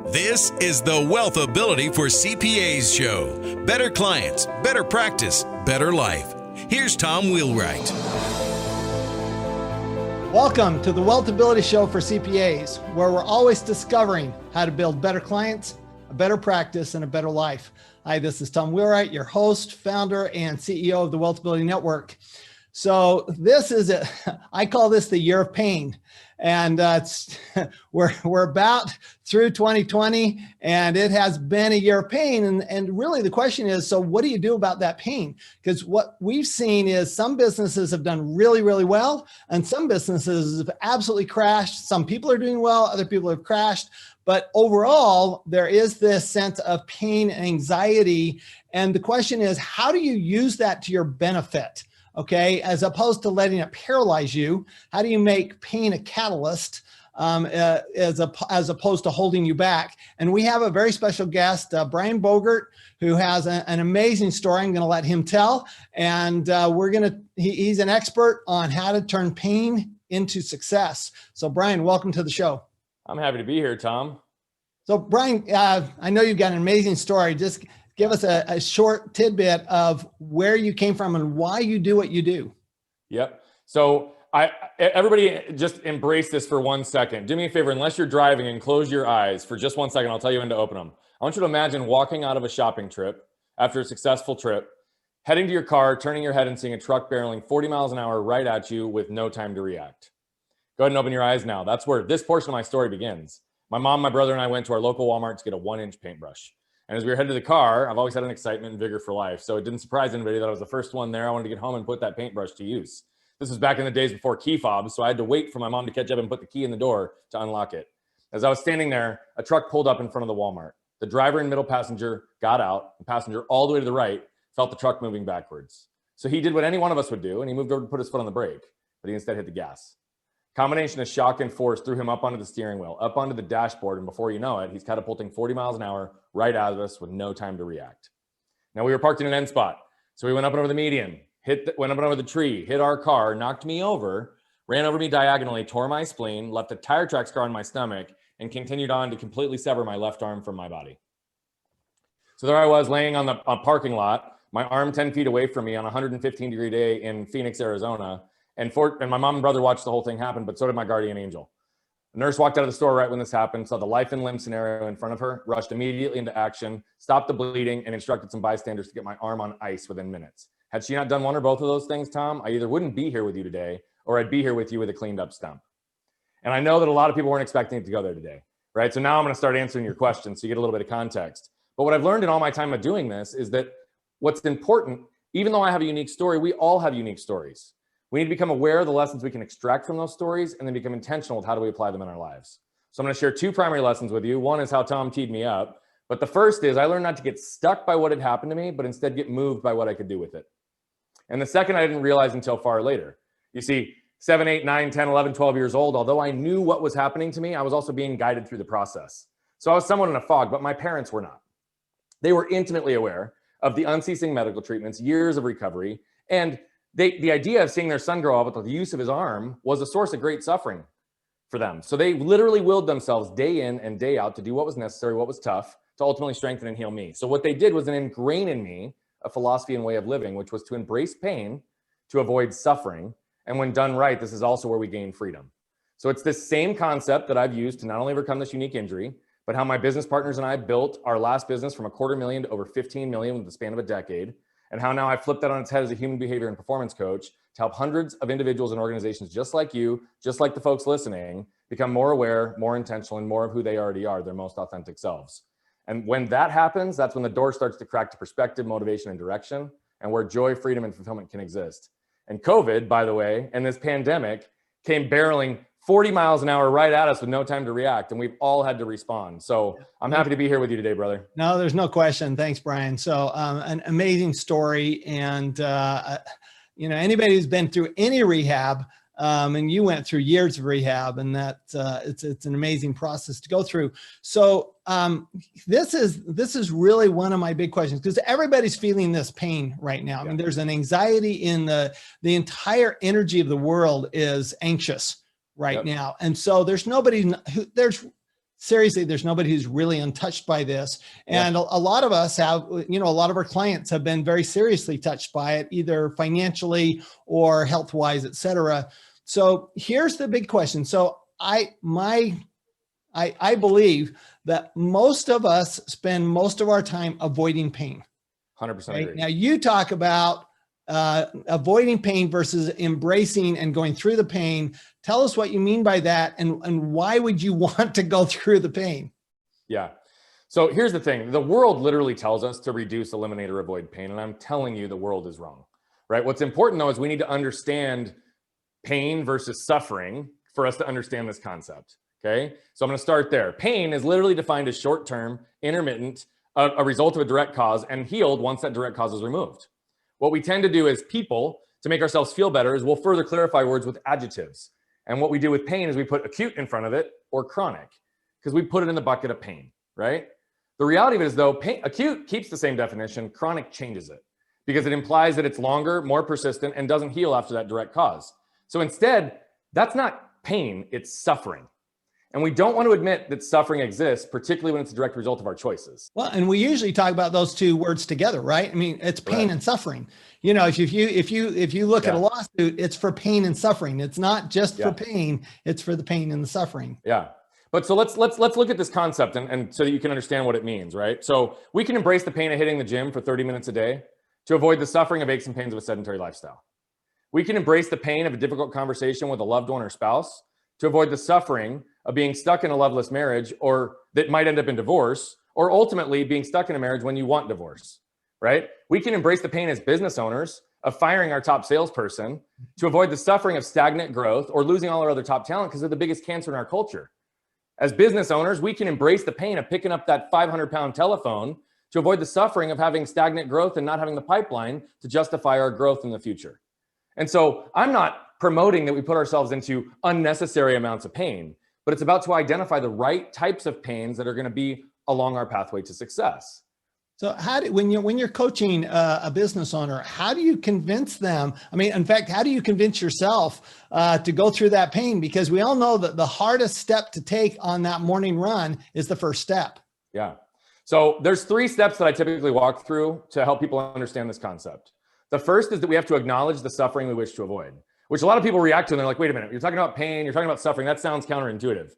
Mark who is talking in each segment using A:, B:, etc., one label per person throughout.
A: This is the WealthAbility for CPAs show. Better clients, better practice, better life. Here's Tom Wheelwright.
B: Welcome to the WealthAbility show for CPAs, where we're always discovering how to build better clients, a better practice, and a better life. Hi, this is Tom Wheelwright, your host, founder, and CEO of the WealthAbility Network. So this is I call this the year of pain. And we're about through 2020, and it has been a year of pain. And really the question is, so what do you do about that pain? Because what we've seen is some businesses have done really, really well, and some businesses have absolutely crashed. Some people are doing well, other people have crashed. But overall, there is this sense of pain and anxiety. And the question is, how do you use that to your benefit? Okay, as opposed to letting it paralyze you, how do you make pain a catalyst as opposed to holding you back? And we have a very special guest, Brian Bogert, who has an amazing story. I'm going to let him tell, and he's an expert on how to turn pain into success. So Brian, welcome to the show.
C: I'm happy to be here, Tom.
B: So Brian, I know you've got an amazing story. Just give us a short tidbit of where you came from and why you do what you do.
C: Yep. So everybody just embrace this for 1 second. Do me a favor, unless you're driving, and close your eyes for just 1 second. I'll tell you when to open them. I want you to imagine walking out of a shopping trip after a successful trip, heading to your car, turning your head and seeing a truck barreling 40 miles an hour right at you with no time to react. Go ahead and open your eyes now. That's where this portion of my story begins. My mom, my brother, and I went to our local Walmart to get a 1-inch paintbrush. And as we were headed to the car, I've always had an excitement and vigor for life. So it didn't surprise anybody that I was the first one there. I wanted to get home and put that paintbrush to use. This was back in the days before key fobs, so I had to wait for my mom to catch up and put the key in the door to unlock it. As I was standing there, a truck pulled up in front of the Walmart. The driver and middle passenger got out. The passenger all the way to the right felt the truck moving backwards. So he did what any one of us would do, and he moved over to put his foot on the brake, but he instead hit the gas. Combination of shock and force threw him up onto the steering wheel, up onto the dashboard, and before you know it, he's catapulting 40 miles an hour right out of us with no time to react. Now, we were parked in an end spot, so we went up and over the median, went up and over the tree, hit our car, knocked me over, ran over me diagonally, tore my spleen, left a tire track scar on my stomach, and continued on to completely sever my left arm from my body. So there I was laying on the parking lot, my arm 10 feet away from me on a 115-degree day in Phoenix, Arizona. And my mom and brother watched the whole thing happen, but so did my guardian angel. A nurse walked out of the store right when this happened, saw the life and limb scenario in front of her, rushed immediately into action, stopped the bleeding, and instructed some bystanders to get my arm on ice within minutes. Had she not done one or both of those things, Tom, I either wouldn't be here with you today, or I'd be here with you with a cleaned up stump. And I know that a lot of people weren't expecting it to go there today, right? So now I'm going to start answering your questions so you get a little bit of context. But what I've learned in all my time of doing this is that what's important, even though I have a unique story, we all have unique stories. We need to become aware of the lessons we can extract from those stories and then become intentional with how do we apply them in our lives. So I'm going to share 2 primary lessons with you. One is how Tom teed me up. But the first is I learned not to get stuck by what had happened to me, but instead get moved by what I could do with it. And the second I didn't realize until far later. You see, 7, 8, 9, 10, 11, 12 years old, although I knew what was happening to me, I was also being guided through the process. So I was somewhat in a fog, but my parents were not. They were intimately aware of the unceasing medical treatments, years of recovery, and the idea of seeing their son grow up with the use of his arm was a source of great suffering for them. So they literally willed themselves day in and day out to do what was necessary, what was tough, to ultimately strengthen and heal me. So what they did was ingrain in me a philosophy and way of living, which was to embrace pain, to avoid suffering. And when done right, this is also where we gain freedom. So it's this same concept that I've used to not only overcome this unique injury, but how my business partners and I built our last business from $250,000 to over 15 million in the span of a decade. And how now I flipped that on its head as a human behavior and performance coach to help hundreds of individuals and organizations just like you, just like the folks listening, become more aware, more intentional, and more of who they already are, their most authentic selves. And when that happens, that's when the door starts to crack to perspective, motivation, and direction, and where joy, freedom, and fulfillment can exist. And COVID, by the way, and this pandemic came barreling 40 miles an hour right at us with no time to react. And we've all had to respond. So I'm happy to be here with you today, brother.
B: No, there's no question. Thanks, Brian. So an amazing story. And, anybody who's been through any rehab, and you went through years of rehab, and that it's an amazing process to go through. So this is really one of my big questions, because everybody's feeling this pain right now. I mean, there's an anxiety in the entire energy of the world is anxious right now. And so there's seriously, there's nobody who's really untouched by this. And a lot of us have, a lot of our clients have been very seriously touched by it, either financially or health-wise, et cetera. So here's the big question. So I believe that most of us spend most of our time avoiding pain.
C: 100%
B: Right?
C: agree.
B: Now you talk about avoiding pain versus embracing and going through the pain. Tell us what you mean by that, and why would you want to go through the pain?
C: Yeah. So here's the thing. The world literally tells us to reduce, eliminate, or avoid pain. And I'm telling you, the world is wrong, right? What's important though, is we need to understand pain versus suffering for us to understand this concept. Okay. So I'm going to start there. Pain is literally defined as short-term, intermittent, a result of a direct cause, and healed once that direct cause is removed. What we tend to do as people to make ourselves feel better is we'll further clarify words with adjectives. And what we do with pain is we put acute in front of it or chronic, because we put it in the bucket of pain, right? The reality of it is though, acute keeps the same definition, chronic changes it because it implies that it's longer, more persistent, and doesn't heal after that direct cause. So instead, that's not pain, it's suffering. And we don't want to admit that suffering exists, particularly when it's a direct result of our choices.
B: Well, and we usually talk about those two words together, right? I mean, it's pain and suffering. If you look at a lawsuit, it's for pain and suffering. It's not just for pain; it's for the pain and the suffering.
C: Yeah. But so let's look at this concept and so that you can understand what it means, right? So we can embrace the pain of hitting the gym for 30 minutes a day to avoid the suffering of aches and pains of a sedentary lifestyle. We can embrace the pain of a difficult conversation with a loved one or spouse to avoid the suffering of being stuck in a loveless marriage, or that might end up in divorce, or ultimately being stuck in a marriage when you want divorce, right? We can embrace the pain as business owners of firing our top salesperson to avoid the suffering of stagnant growth or losing all our other top talent because they're the biggest cancer in our culture. As business owners, we can embrace the pain of picking up that 500-pound telephone to avoid the suffering of having stagnant growth and not having the pipeline to justify our growth in the future. And so I'm not promoting that we put ourselves into unnecessary amounts of pain, but it's about to identify the right types of pains that are going to be along our pathway to success.
B: So when you're coaching a business owner, how do you convince them? I mean, in fact, how do you convince yourself to go through that pain? Because we all know that the hardest step to take on that morning run is the first step.
C: Yeah. So there's 3 steps that I typically walk through to help people understand this concept. The first is that we have to acknowledge the suffering we wish to avoid, which a lot of people react to and they're like, wait a minute, you're talking about pain, you're talking about suffering. That sounds counterintuitive.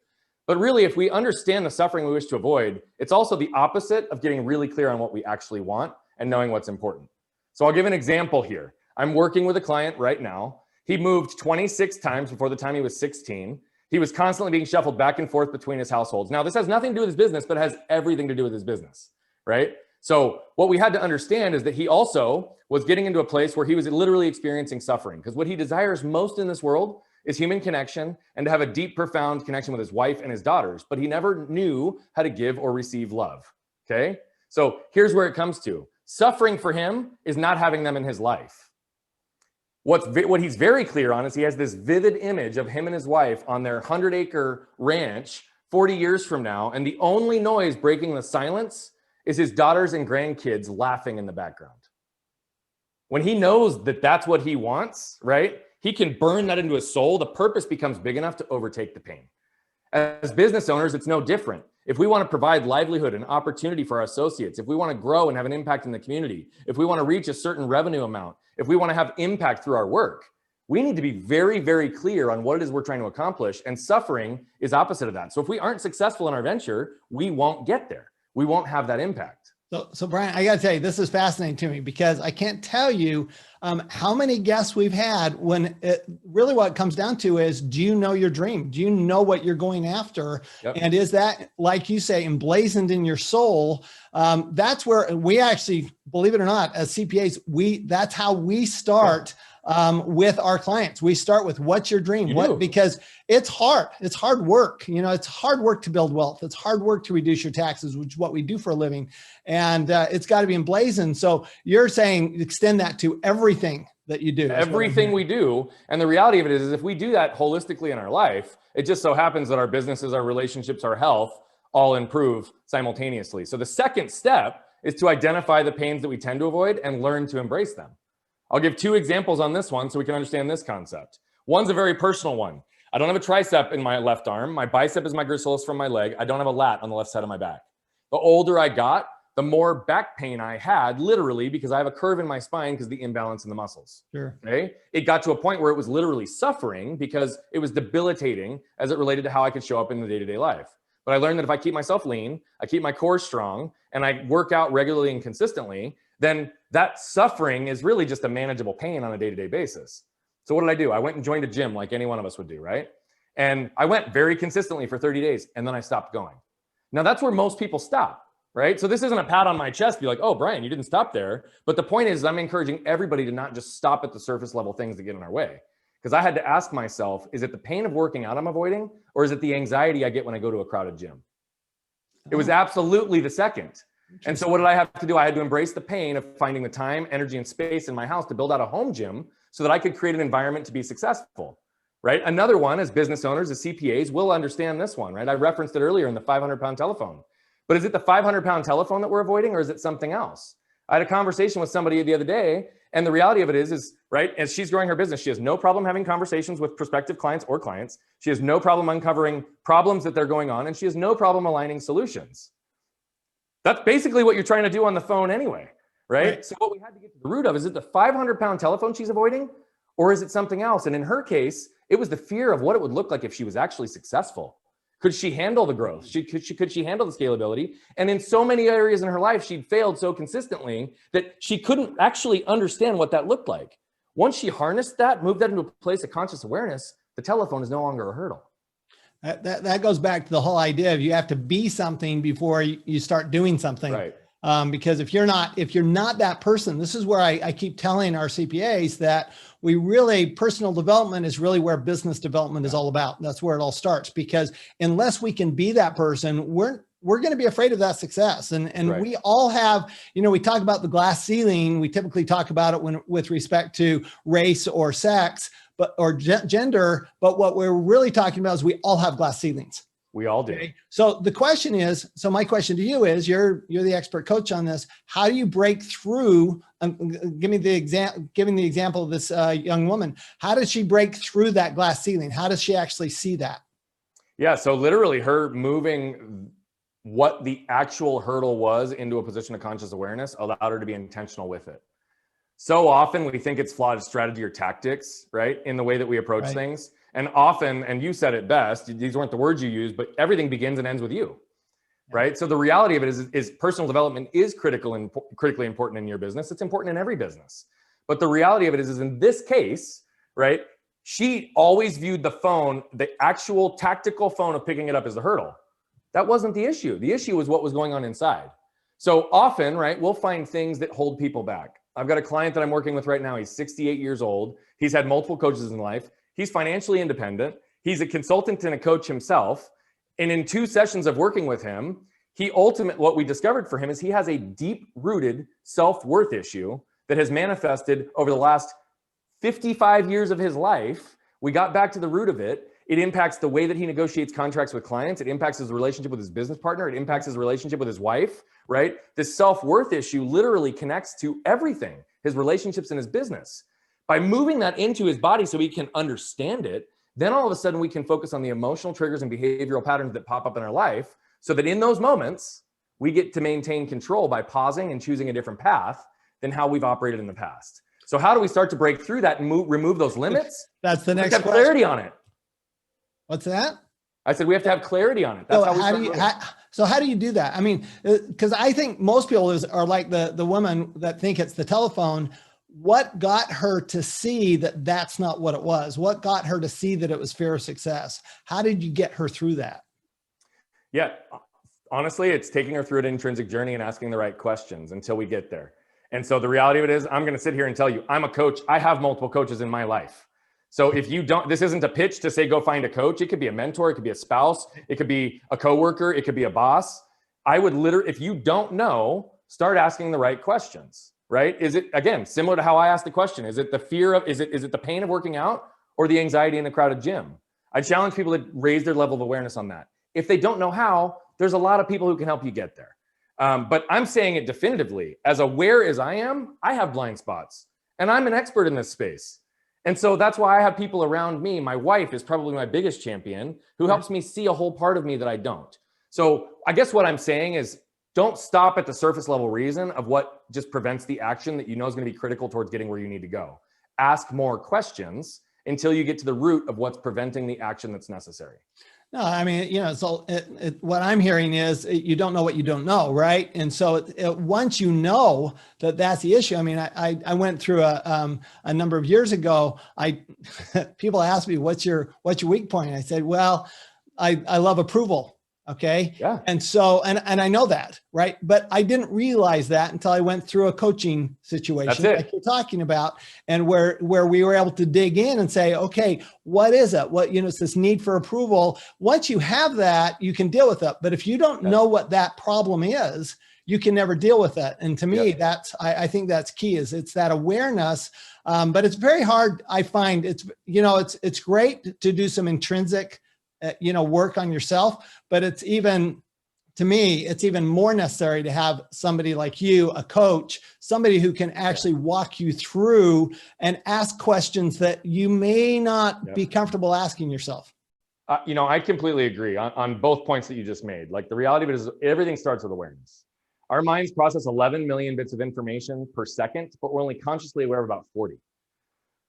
C: But really, if we understand the suffering we wish to avoid, it's also the opposite of getting really clear on what we actually want and knowing what's important. So I'll give an example here. I'm working with a client right now. He moved 26 times before the time he was 16. He was constantly being shuffled back and forth between his households. Now, this has nothing to do with his business, but it has everything to do with his business, right? So what we had to understand is that he also was getting into a place where he was literally experiencing suffering, because what he desires most in this world is human connection and to have a deep, profound connection with his wife and his daughters, but he never knew how to give or receive love, okay? So here's where it comes to. Suffering for him is not having them in his life. What he's very clear on is he has this vivid image of him and his wife on their 100-acre ranch 40 years from now, and the only noise breaking the silence is his daughters and grandkids laughing in the background. When he knows that that's what he wants, right? He can burn that into his soul. The purpose becomes big enough to overtake the pain. As business owners, it's no different. If we want to provide livelihood and opportunity for our associates, if we want to grow and have an impact in the community, if we want to reach a certain revenue amount, if we want to have impact through our work, we need to be very, very clear on what it is we're trying to accomplish. And suffering is opposite of that. So if we aren't successful in our venture, we won't get there. We won't have that impact.
B: So Brian, I got to tell you, this is fascinating to me because I can't tell you how many guests we've had when really what it comes down to is, do you know your dream? Do you know what you're going after? Yep. And is that, like you say, emblazoned in your soul? That's where we actually, believe it or not, as CPAs, that's how we start with our clients. We start with, what's your dream? Because it's hard. It's hard work. It's hard work to build wealth. It's hard work to reduce your taxes, which is what we do for a living. And it's got to be emblazoned. So you're saying extend that to everything that you do.
C: Everything we do. And the reality of it is if we do that holistically in our life, it just so happens that our businesses, our relationships, our health all improve simultaneously. So the second step is to identify the pains that we tend to avoid and learn to embrace them. I'll give 2 examples on this one so we can understand this concept. One's a very personal one. I don't have a tricep in my left arm. My bicep is my gracilis from my leg. I don't have a lat on the left side of my back. The older I got, the more back pain I had, literally, because I have a curve in my spine because of the imbalance in the muscles.
B: Sure.
C: Okay. It got to a point where it was literally suffering because it was debilitating as it related to how I could show up in the day-to-day life. But I learned that if I keep myself lean, I keep my core strong, and I work out regularly and consistently, then that suffering is really just a manageable pain on a day-to-day basis. So what did I do? I went and joined a gym like any one of us would do, right? And I went very consistently for 30 days, and then I stopped going. Now that's where most people stop. Right? So this isn't a pat on my chest, be like, oh, Brian, you didn't stop there. But the point is, I'm encouraging everybody to not just stop at the surface level things that get in our way. Because I had to ask myself, is it the pain of working out I'm avoiding? Or is it the anxiety I get when I go to a crowded gym? It was absolutely the second. And so what did I have to do? I had to embrace the pain of finding the time, energy, and space in my house to build out a home gym so that I could create an environment to be successful. Right? Another one, as business owners, as CPAs, will understand this one, right? I referenced it earlier in the 500-pound telephone. But is it the 500-pound telephone that we're avoiding, or is it something else? I had a conversation with somebody the other day, and the reality of it is, right, as she's growing her business, she has no problem having conversations with prospective clients or clients. She has no problem uncovering problems that they're going on, and she has no problem aligning solutions. That's basically what you're trying to do on the phone anyway, right? So what we had to get to the root of, is it the 500-pound telephone she's avoiding, or is it something else? And in her case, it was the fear of what it would look like if she was actually successful. Could she handle the growth? Could she handle the scalability? And in so many areas in her life, she'd failed so consistently that she couldn't actually understand what that looked like. Once she harnessed that, moved that into a place of conscious awareness, the telephone is no longer a hurdle.
B: That goes back to the whole idea of you have to be something before you start doing something.
C: Right.
B: Because if you're not that person, this is where I keep telling our CPAs that personal development is really where business development is all about. That's where it all starts, because unless we can be that person, we're going to be afraid of that success. And right. We all have, we talk about the glass ceiling. We typically talk about it with respect to race or sex, or gender. But what we're really talking about is we all have glass ceilings.
C: We all do.
B: Okay. So the question is, my question to you is, you're the expert coach on this. How do you break through? Giving the example of this young woman, how does she break through that glass ceiling? How does she actually see that?
C: Yeah. So literally her moving what the actual hurdle was into a position of conscious awareness allowed her to be intentional with it. So often we think it's flawed strategy or tactics, right? In the way that we approach things. And often, and you said it best, these weren't the words you used, but everything begins and ends with you, right? So the reality of it is personal development is critically important in your business. It's important in every business. But the reality of it is in this case, right, she always viewed the phone, the actual tactical phone of picking it up, as the hurdle. That wasn't the issue. The issue was what was going on inside. So often, right, we'll find things that hold people back. I've got a client that I'm working with right now. He's 68 years old. He's had multiple coaches in life. He's financially independent. He's a consultant and a coach himself. And in 2 sessions of working with him, what we discovered for him is he has a deep-rooted self-worth issue that has manifested over the last 55 years of his life. We got back to the root of it. It impacts the way that he negotiates contracts with clients. It impacts his relationship with his business partner. It impacts his relationship with his wife, right? This self-worth issue literally connects to everything, his relationships and his business. By moving that into his body so he can understand it, then all of a sudden we can focus on the emotional triggers and behavioral patterns that pop up in our life, so that in those moments, we get to maintain control by pausing and choosing a different path than how we've operated in the past. So how do we start to break through that and remove those limits?
B: That's the next question.
C: Clarity on it.
B: What's that?
C: I said we have to have clarity on it. That's
B: how do you do that? I mean, because I think most people are like the woman that think it's the telephone. What got her to see that that's not what it was? What got her to see that it was fear of success? How did you get her through that?
C: Yeah, honestly, it's taking her through an intrinsic journey and asking the right questions until we get there. And so the reality of it is, I'm going to sit here and tell you, I'm a coach. I have multiple coaches in my life. So if you don't, this isn't a pitch to say, go find a coach. It could be a mentor. It could be a spouse. It could be a coworker. It could be a boss. I would literally, if you don't know, start asking the right questions. Right? Is it, again, similar to how I asked the question, is it the fear of, is it the pain of working out or the anxiety in a crowded gym? I challenge people to raise their level of awareness on that. If they don't know how, there's a lot of people who can help you get there. But I'm saying it definitively, as aware as I am, I have blind spots and I'm an expert in this space. And so that's why I have people around me. My wife is probably my biggest champion who helps me see a whole part of me that I don't. So I guess what I'm saying is don't stop at the surface level reason of what just prevents the action that you know is going to be critical towards getting where you need to go. Ask more questions until you get to the root of what's preventing the action that's necessary.
B: No, I mean, so what I'm hearing is you don't know what you don't know, right? And so once you know that that's the issue, I mean, I went through a number of years ago. People asked me, what's your weak point? I said, well, I love approval. Okay.
C: Yeah.
B: And so, and I know that, right? But I didn't realize that until I went through a coaching situation like you're talking about, and where we were able to dig in and say, okay, what is it? What, it's this need for approval. Once you have that, you can deal with it. But if you don't know what that problem is, you can never deal with it. And to me, I think that's key, is it's that awareness. But it's very hard. I find it's great to do some intrinsic work on yourself, but it's even more necessary to have somebody like you, a coach, somebody who can actually walk you through and ask questions that you may not be comfortable asking yourself.
C: I completely agree on both points that you just made. Like, the reality of it is everything starts with awareness. Our minds process 11 million bits of information per second, but we're only consciously aware of about 40.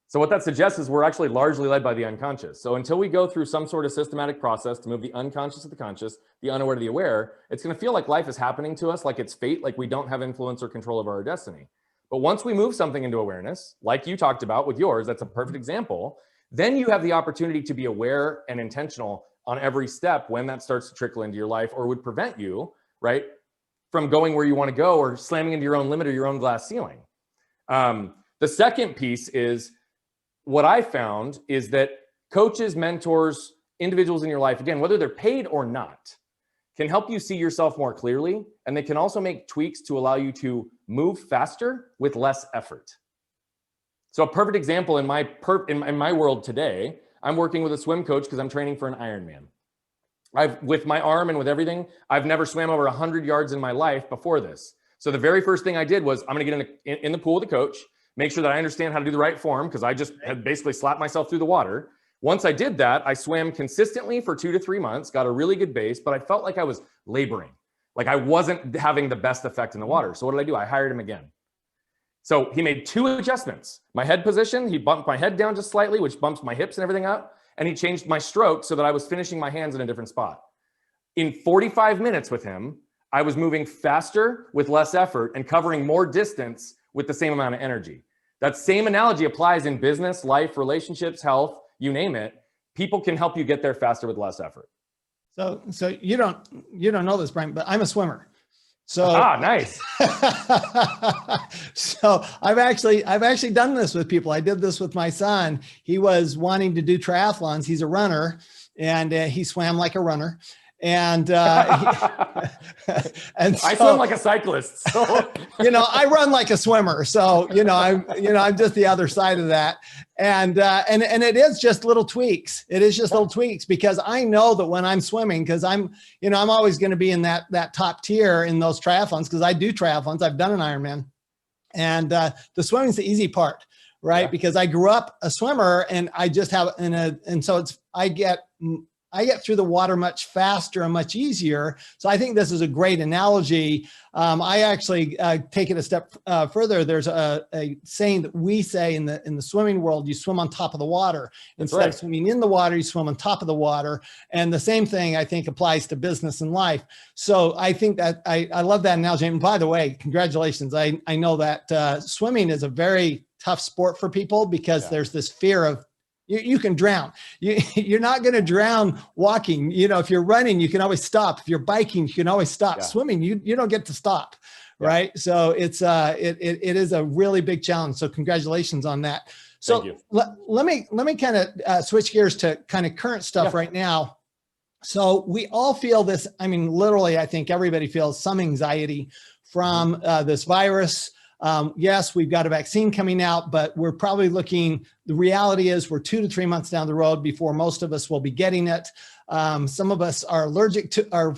C: So what that suggests is we're actually largely led by the unconscious. So until we go through some sort of systematic process to move the unconscious to the conscious, the unaware to the aware, it's going to feel like life is happening to us, like it's fate, like we don't have influence or control over our destiny. But once we move something into awareness, like you talked about with yours, that's a perfect example, then you have the opportunity to be aware and intentional on every step when that starts to trickle into your life, or would prevent you, right, from going where you want to go or slamming into your own limit or your own glass ceiling. The second piece is, what I found is that coaches, mentors, individuals in your life, again, whether they're paid or not, can help you see yourself more clearly. And they can also make tweaks to allow you to move faster with less effort. So a perfect example in my world today, I'm working with a swim coach because I'm training for an Ironman. With my arm and with everything, I've never swam over 100 yards in my life before this. So the very first thing I did was, I'm going to get in the pool with the coach, make sure that I understand how to do the right form, because I just had basically slapped myself through the water. Once I did that, I swam consistently for 2 to 3 months, got a really good base, but I felt like I was laboring. Like I wasn't having the best effect in the water. So what did I do? I hired him again. So he made 2 adjustments. My head position, he bumped my head down just slightly, which bumps my hips and everything up. And he changed my stroke so that I was finishing my hands in a different spot. In 45 minutes with him, I was moving faster with less effort and covering more distance with the same amount of energy. That same analogy applies in business, life, relationships, health, you name it. People can help you get there faster with less effort.
B: So you don't know this, Brian, but I'm a swimmer. So
C: nice.
B: So I've actually done this with people. I did this with my son. He was wanting to do triathlons. He's a runner, and he swam like a runner. And and so,
C: I swim like a cyclist. So
B: I run like a swimmer. So I'm just the other side of that. And it is just little tweaks. It is just little tweaks, because I know that when I'm swimming, because I'm always going to be in that top tier in those triathlons, because I do triathlons. I've done an Ironman, and the swimming's the easy part, right? Yeah. Because I grew up a swimmer, and I just have so I get through the water much faster and much easier. So I think this is a great analogy. I actually take it a step further. There's a saying that we say in the swimming world: you swim on top of the water. Instead of swimming in the water, you swim on top of the water. And the same thing, I think, applies to business and life. So I think that I love that analogy. And by the way, congratulations. I know that swimming is a very tough sport for people, because there's this fear of, you can drown. You're not going to drown walking. If you're running, you can always stop. If you're biking, you can always stop. Swimming, you don't get to stop, right? So it is a really big challenge. So congratulations on that. So let me kind of switch gears to kind of current stuff right now. So we all feel this. I mean, literally, I think everybody feels some anxiety from this virus. Yes, we've got a vaccine coming out, but we're probably the reality is we're 2 to 3 months down the road before most of us will be getting it. Some of us are allergic to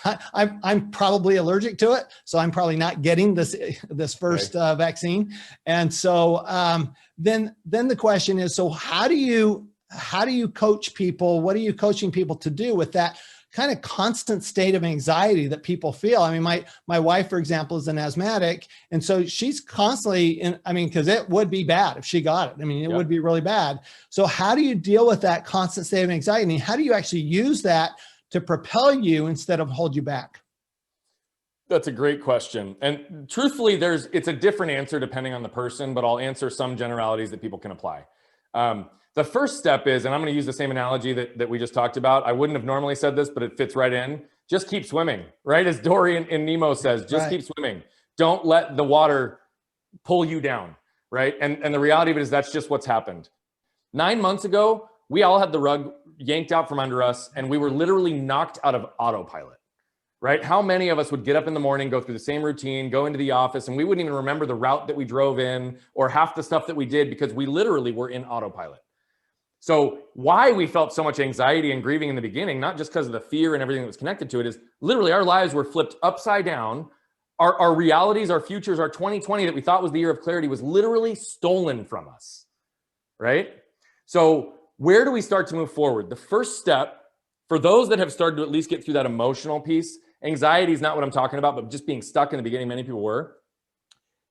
B: I'm probably allergic to it. So I'm probably not getting this first vaccine. And so then the question is, so how do you coach people? What are you coaching people to do with that kind of constant state of anxiety that people feel? I mean, my wife, for example, is an asthmatic. And so she's constantly because it would be bad if she got it. I mean, it would be really bad. So how do you deal with that constant state of anxiety? And how do you actually use that to propel you instead of hold you back?
C: That's a great question. And truthfully, it's a different answer depending on the person, but I'll answer some generalities that people can apply. The first step is, and I'm going to use the same analogy that we just talked about. I wouldn't have normally said this, but it fits right in. Just keep swimming, right? As Dory in Nemo says, just keep swimming. Don't let the water pull you down, right? And the reality of it is that's just what's happened. 9 months ago, we all had the rug yanked out from under us, and we were literally knocked out of autopilot, right? How many of us would get up in the morning, go through the same routine, go into the office, and we wouldn't even remember the route that we drove in or half the stuff that we did because we literally were in autopilot. So why we felt so much anxiety and grieving in the beginning, not just because of the fear and everything that was connected to it, is literally our lives were flipped upside down. Our realities, our futures, our 2020 that we thought was the year of clarity was literally stolen from us, right? So where do we start to move forward? The first step, for those that have started to at least get through that emotional piece, anxiety is not what I'm talking about, but just being stuck in the beginning, many people were.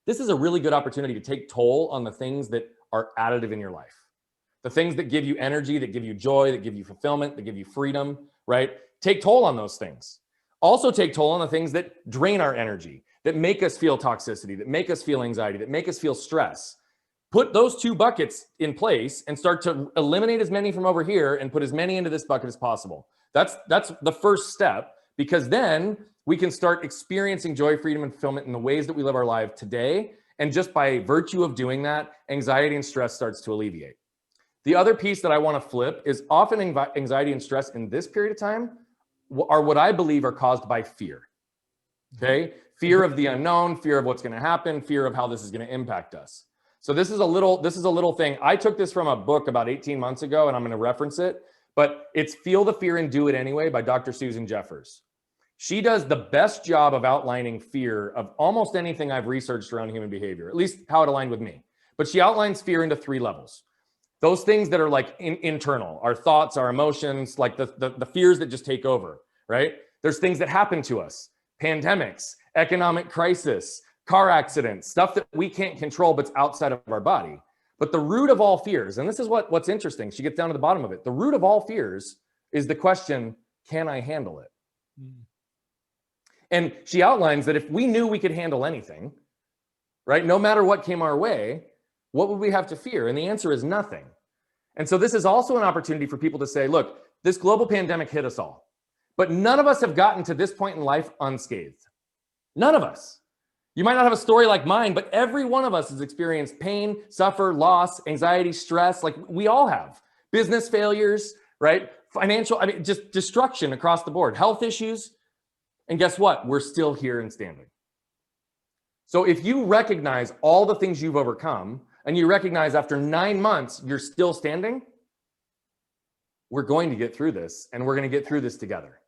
C: This is a really good opportunity to take toll on the things that are additive in your life. The things that give you energy, that give you joy, that give you fulfillment, that give you freedom, right? Take toll on those things. Also take toll on the things that drain our energy, that make us feel toxicity, that make us feel anxiety, that make us feel stress. Put those two buckets in place and start to eliminate as many from over here and put as many into this bucket as possible. That's the first step, because then we can start experiencing joy, freedom, and fulfillment in the ways that we live our life today. And just by virtue of doing that, anxiety and stress starts to alleviate. The other piece that I want to flip is often anxiety and stress in this period of time are what I believe are caused by fear. Okay? Fear of the unknown, fear of what's going to happen, fear of how this is going to impact us. So this is a little thing. I took this from a book about 18 months ago, and I'm going to reference it, but it's Feel the Fear and Do It Anyway by Dr. Susan Jeffers. She does the best job of outlining fear of almost anything I've researched around human behavior, at least how it aligned with me. But she outlines fear into 3 levels. Those things that are like internal, our thoughts, our emotions, like the fears that just take over, right? There's things that happen to us, pandemics, economic crisis, car accidents, stuff that we can't control, but's outside of our body. But the root of all fears, and this is what's interesting, she gets down to the bottom of it. The root of all fears is the question, can I handle it? And she outlines that if we knew we could handle anything, right, no matter what came our way, what would we have to fear? And the answer is nothing. And so this is also an opportunity for people to say, look, this global pandemic hit us all, but none of us have gotten to this point in life unscathed. None of us. You might not have a story like mine, but every one of us has experienced pain, suffer, loss, anxiety, stress, like we all have. Business failures, right? Financial, just destruction across the board, health issues. And guess what? We're still here and standing. So if you recognize all the things you've overcome, and you recognize after 9 months, you're still standing, we're going to get through this, and we're going to get through this together.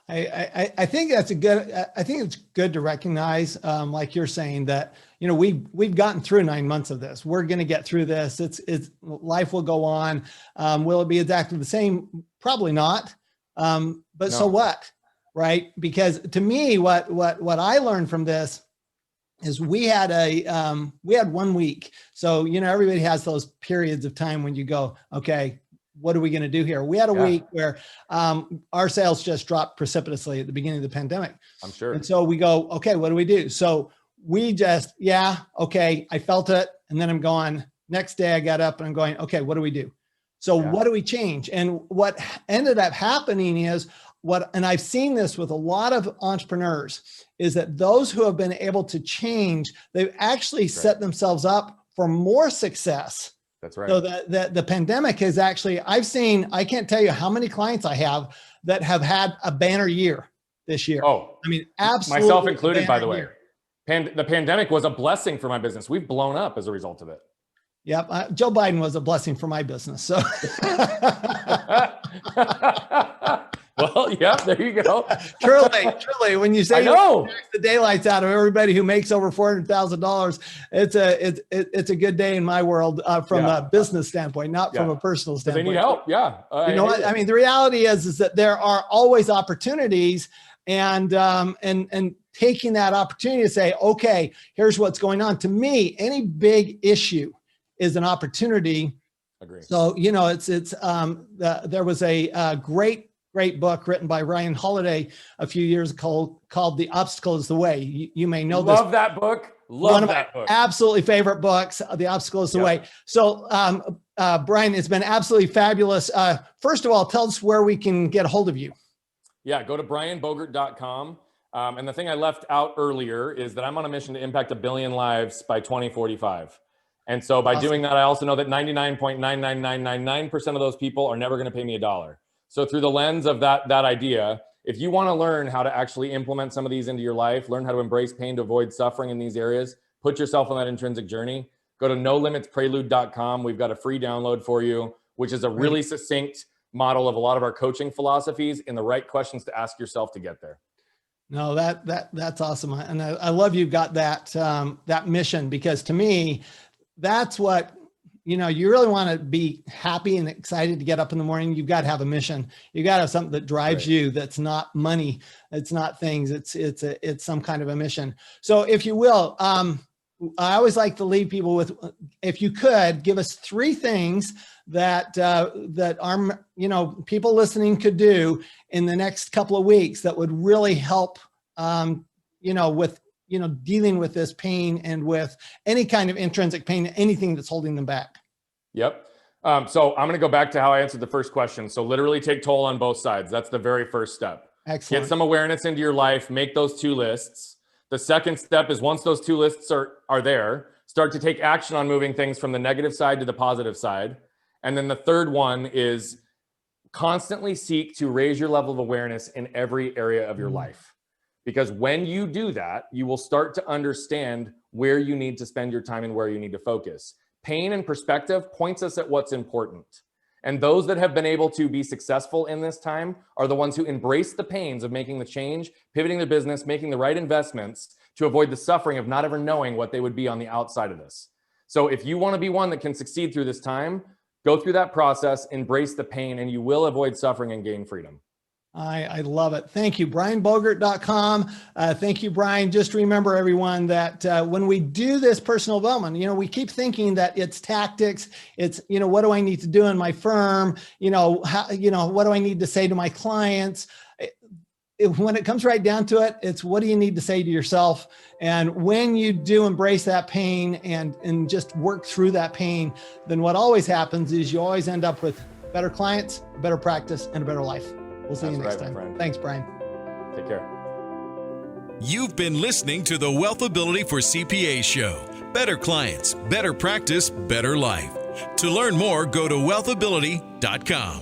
B: I think that's I think it's good to recognize, like you're saying, that, you know, we've gotten through 9 months of this. We're going to get through this. It's life will go on. Will it be exactly the same? Probably not. But no. So what, right? Because to me, what I learned from this is we had 1 week. So, you know, everybody has those periods of time when you go, okay, what are we going to do here? We had a week where our sales just dropped precipitously at the beginning of the pandemic.
C: I'm sure.
B: And so we go, okay, what do we do? So we just, okay, I felt it. And then I'm going, next day I got up and I'm going, okay, what do we do? So what do we change? And what ended up happening is and I've seen this with a lot of entrepreneurs, is that those who have been able to change, they've actually set themselves up for more success.
C: That's right.
B: So the pandemic has actually, I can't tell you how many clients I have that have had a banner year this year.
C: Oh,
B: I mean, absolutely.
C: Myself included, by the way. The pandemic was a blessing for my business. We've blown up as a result of it.
B: Yep. Joe Biden was a blessing for my business. So
C: Well, yeah, there you go.
B: Truly, when you say
C: I know
B: the daylights out of everybody who makes over $400,000, it's a good day in my world from a business standpoint, not from a personal standpoint.
C: They need help. Yeah.
B: You know what? I mean, the reality is that there are always opportunities, and taking that opportunity to say, okay, here's what's going on. To me, any big issue is an opportunity.
C: Agree.
B: So, you know, there was a great book written by Ryan Holiday a few years ago called The Obstacle is the Way. You may know this.
C: Love that book.
B: One of my absolutely favorite books, The Obstacle is the Way. So, Brian, it's been absolutely fabulous. First of all, tell us where we can get a hold of you.
C: Yeah, go to brianbogert.com. And the thing I left out earlier is that I'm on a mission to impact 1 billion lives by 2045. And so by doing that, I also know that 99.99999% of those people are never going to pay me $1. So through the lens of that idea, if you want to learn how to actually implement some of these into your life, learn how to embrace pain to avoid suffering in these areas, put yourself on that intrinsic journey, go to nolimitsprelude.com. We've got a free download for you, which is a really succinct model of a lot of our coaching philosophies and the right questions to ask yourself to get there.
B: No, that's awesome. And I love you've got that mission, because to me, that's what, you know, you really want to be happy and excited to get up in the morning. You've got to have a mission. You got to have something that drives you. That's not money. It's not things. It's some kind of a mission. So if you will, I always like to leave people with, if you could give us 3 things that our, you know, people listening could do in the next couple of weeks that would really help, you know, with, you know, dealing with this pain and with any kind of intrinsic pain, anything that's holding them back.
C: Yep. So I'm going to go back to how I answered the first question. So literally take toll on both sides. That's the very first step.
B: Excellent.
C: Get some awareness into your life, make those 2 lists. The second step is once those 2 lists are there, start to take action on moving things from the negative side to the positive side. And then the third one is constantly seek to raise your level of awareness in every area of your life. Because when you do that, you will start to understand where you need to spend your time and where you need to focus. Pain and perspective points us at what's important. And those that have been able to be successful in this time are the ones who embrace the pains of making the change, pivoting their business, making the right investments to avoid the suffering of not ever knowing what they would be on the outside of this. So if you want to be one that can succeed through this time, go through that process, embrace the pain, and you will avoid suffering and gain freedom.
B: I love it. Thank you. BrianBogert.com. Thank you, Brian. Just remember, everyone, that when we do this personal development, you know, we keep thinking that it's tactics. It's, you know, what do I need to do in my firm? You know, what do I need to say to my clients? When it comes right down to it, it's what do you need to say to yourself? And when you do embrace that pain and just work through that pain, then what always happens is you always end up with better clients, better practice, and a better life. We'll see you next time. Thanks, Brian.
C: Take care.
A: You've been listening to the WealthAbility for CPAs show. Better clients, better practice, better life. To learn more, go to WealthAbility.com.